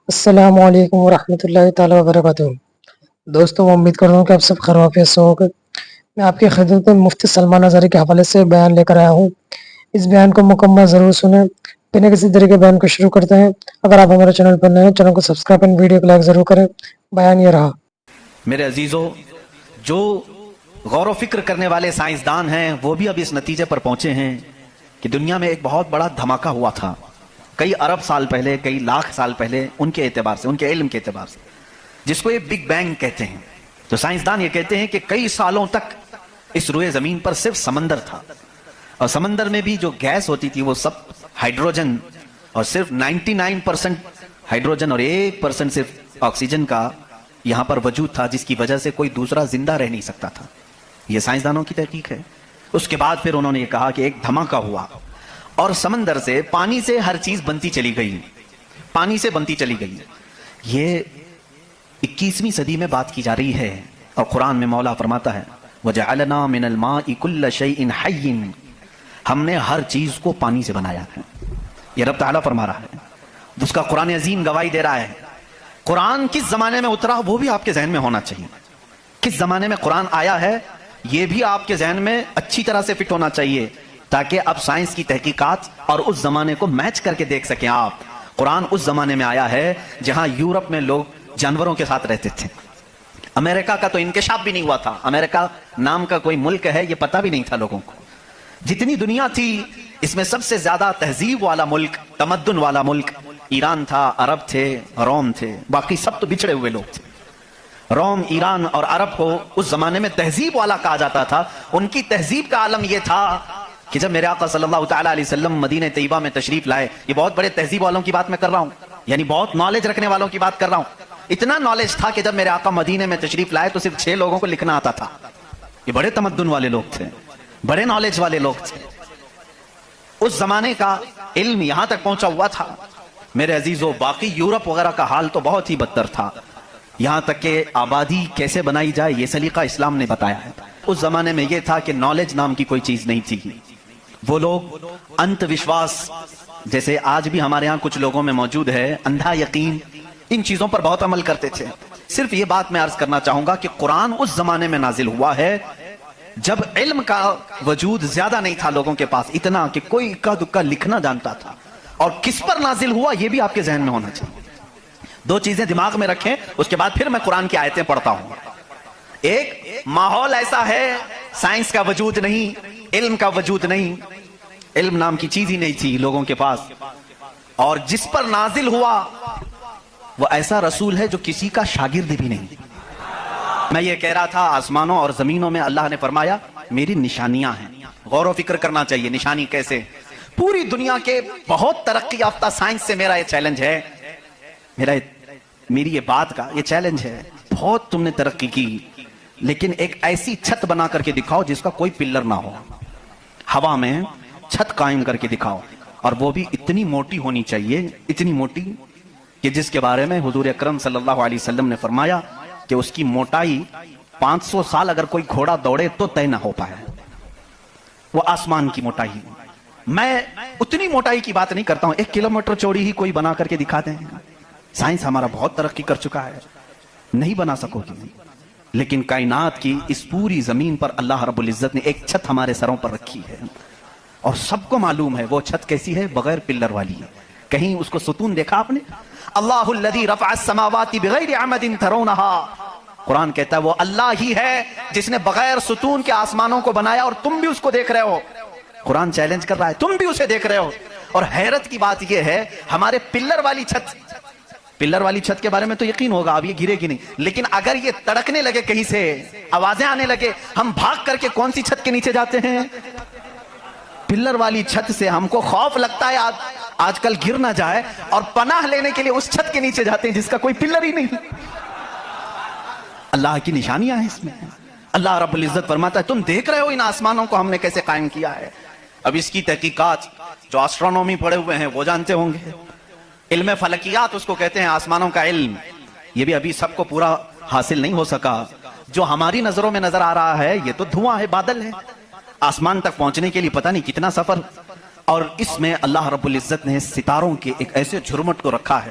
السلام علیکم ورحمۃ اللہ تعالیٰ وبرکاتہ۔ دوستوں، میں امید کرتا ہوں کہ آپ سب خیر وافیت سے ہو گے۔ میں آپ کی خدمت میں مفتی سلمان اظہری کے حوالے سے بیان لے کر آیا ہوں۔ اس بیان کو مکمل ضرور سنیں۔ بنا کسی طریقے بیان کو شروع کرتے ہیں۔ اگر آپ ہمارے چینل پر نئے ہیں، چینل کو سبسکرائب کریں، ویڈیو کو لائک ضرور کریں۔ بیان یہ رہا۔ میرے عزیزو، جو غور و فکر کرنے والے سائنسدان ہیں وہ بھی اب اس نتیجے پر پہنچے ہیں کہ دنیا میں ایک بہت بڑا دھماکہ ہوا تھا کئی ارب سال پہلے، کئی لاکھ سال پہلے، ان کے اعتبار سے، ان کے علم کے اعتبار سے، جس کو یہ بگ بینگ کہتے ہیں۔ تو سائنسدان یہ کہتے ہیں کہ کئی سالوں تک اس روئے زمین پر صرف سمندر تھا، اور سمندر میں بھی جو گیس ہوتی تھی وہ سب ہائیڈروجن، اور صرف 99% ہائیڈروجن اور 1% صرف آکسیجن کا یہاں پر وجود تھا، جس کی وجہ سے کوئی دوسرا زندہ رہ نہیں سکتا تھا۔ یہ سائنسدانوں کی تحقیق ہے۔ اس کے بعد پھر انہوں نے یہ کہا کہ ایک دھماکہ ہوا، اور سمندر سے، پانی سے ہر چیز بنتی چلی گئی، پانی سے بنتی چلی گئی۔ یہ 21ویں صدی میں بات کی جا رہی ہے، اور قرآن میں مولا فرماتا ہے وَجَعَلْنَا مِنَ الْمَاءِ كُلَّ شَيْءٍ حَيٍّ، ہم نے ہر چیز کو پانی سے بنایا ہے۔ یہ رب تعالیٰ فرما رہا ہے، جس کا قرآن عظیم گواہی دے رہا ہے۔ قرآن کس زمانے میں اترا وہ بھی آپ کے ذہن میں ہونا چاہیے۔ کس زمانے میں قرآن آیا ہے یہ بھی آپ کے ذہن میں اچھی طرح سے فٹ ہونا چاہیے، تاکہ اب سائنس کی تحقیقات اور اس زمانے کو میچ کر کے دیکھ سکیں آپ۔ قرآن اس زمانے میں آیا ہے جہاں یورپ میں لوگ جانوروں کے ساتھ رہتے تھے۔ امریکہ کا تو انکشاف بھی نہیں ہوا تھا، امریکہ نام کا کوئی ملک ہے یہ پتہ بھی نہیں تھا لوگوں کو۔ جتنی دنیا تھی اس میں سب سے زیادہ تہذیب والا ملک، تمدن والا ملک ایران تھا، عرب تھے، روم تھے، باقی سب تو بچھڑے ہوئے لوگ تھے۔ روم، ایران اور عرب کو اس زمانے میں تہذیب والا کہا جاتا تھا۔ ان کی تہذیب کا عالم یہ تھا کہ جب میرے آقا صلی اللہ تعالیٰ علیہ وسلم مدینہ طیبہ میں تشریف لائے، یہ بہت بڑے تہذیب والوں کی بات میں کر رہا ہوں، یعنی بہت نالج رکھنے والوں کی بات کر رہا ہوں۔ اتنا نالج تھا کہ جب میرے آقا مدینہ میں تشریف لائے تو صرف 6 لوگوں کو لکھنا آتا تھا۔ یہ بڑے تمدن والے لوگ تھے، بڑے نالج والے لوگ تھے۔ اس زمانے کا علم یہاں تک پہنچا ہوا تھا میرے عزیزو۔ باقی یورپ وغیرہ کا حال تو بہت ہی بدتر تھا، یہاں تک کہ آبادی کیسے بنائی جائے یہ سلیقہ اسلام نے بتایا ہے۔ اس زمانے میں یہ تھا کہ نالج نام کی کوئی چیز نہیں تھی۔ وہ لوگ انت وشواس، جیسے آج بھی ہمارے ہاں کچھ لوگوں میں موجود ہے، اندھا یقین، ان چیزوں پر بہت عمل کرتے تھے۔ صرف یہ بات میں عرض کرنا چاہوں گا کہ قرآن اس زمانے میں نازل ہوا ہے جب علم کا وجود زیادہ نہیں تھا لوگوں کے پاس، اتنا کہ کوئی اکا دکا لکھنا جانتا تھا۔ اور کس پر نازل ہوا یہ بھی آپ کے ذہن میں ہونا چاہیے۔ 2 چیزیں دماغ میں رکھیں، اس کے بعد پھر میں قرآن کی آیتیں پڑھتا ہوں۔ ایک، ماحول ایسا ہے سائنس کا وجود نہیں، علم کا وجود نہیں، علم نام کی چیز ہی نہیں تھی لوگوں کے پاس، اور جس پر نازل ہوا وہ ایسا رسول ہے جو کسی کا شاگرد بھی نہیں۔ میں یہ کہہ رہا تھا آسمانوں اور زمینوں میں اللہ نے فرمایا میری نشانیاں ہیں۔ غور و فکر کرنا چاہیے، نشانی کیسے؟ پوری دنیا کے بہت ترقی یافتہ سائنس سے میرا یہ چیلنج ہے، میری یہ بات کا یہ چیلنج ہے، بہت تم نے ترقی کی، لیکن ایک ایسی چھت بنا کر کے دکھاؤ جس کا کوئی پلر نہ ہو، ہوا میں چھت قائم کر کے دکھاؤ، اور وہ بھی اتنی موٹی ہونی چاہیے، اتنی موٹی کہ جس کے بارے میں حضور اکرم صلی اللہ علیہ وسلم نے فرمایا کہ اس کی موٹائی 500 سال اگر کوئی گھوڑا دوڑے تو طے نہ ہو پائے، وہ آسمان کی موٹائی۔ میں اتنی موٹائی کی بات نہیں کرتا ہوں، 1 کلومیٹر چوڑی ہی کوئی بنا کر کے دکھا دیں۔ سائنس ہمارا بہت ترقی کر چکا ہے، نہیں بنا سکو گی، لیکن کائنات کی اس پوری زمین پر اللہ رب العزت نے ایک چھت ہمارے سروں پر رکھی ہے، اور سب کو معلوم ہے وہ چھت کیسی ہے، بغیر پلر والی ہے۔ کہیں اس کو ستون دیکھا آپ نے؟ اللہ الذی رفع السماوات بغیر عمد ترونها، قرآن کہتا ہے وہ اللہ ہی ہے جس نے بغیر ستون کے آسمانوں کو بنایا، اور تم بھی اس کو دیکھ رہے ہو۔ قرآن چیلنج کر رہا ہے، تم بھی اسے دیکھ رہے ہو۔ اور حیرت کی بات یہ ہے ہمارے پلر والی چھت کے بارے میں تو یقین ہوگا اب یہ گرے گی نہیں، لیکن اگر یہ تڑکنے لگے، کہیں سے آوازیں آنے لگے، ہم بھاگ کر کے کون سی چھت کے نیچے جاتے ہیں؟ پلر والی چھت سے ہم کو خوف لگتا ہے آج کل گر نہ جائے، اور پناہ لینے کے لیے اس چھت کے نیچے جاتے ہیں جس کا کوئی پلر ہی نہیں۔ اللہ کی نشانیاں ہیں اس میں۔ اللہ رب العزت فرماتا ہے تم دیکھ رہے ہو ان آسمانوں کو ہم نے کیسے قائم کیا ہے۔ اب اس کی تحقیقات جو آسٹرونومی پڑھے ہوئے ہیں وہ جانتے ہوں گے، علم فلکیات اس کو کہتے ہیں، آسمانوں کا علم، یہ بھی ابھی سب کو پورا حاصل نہیں ہو سکا۔ جو ہماری نظروں میں نظر آ رہا ہے یہ تو دھواں ہے، بادل ہے، آسمان تک پہنچنے کے لیے پتہ نہیں کتنا سفر، اور اس میں اللہ رب العزت نے ستاروں کے ایک ایسے جھرمٹ کو رکھا ہے۔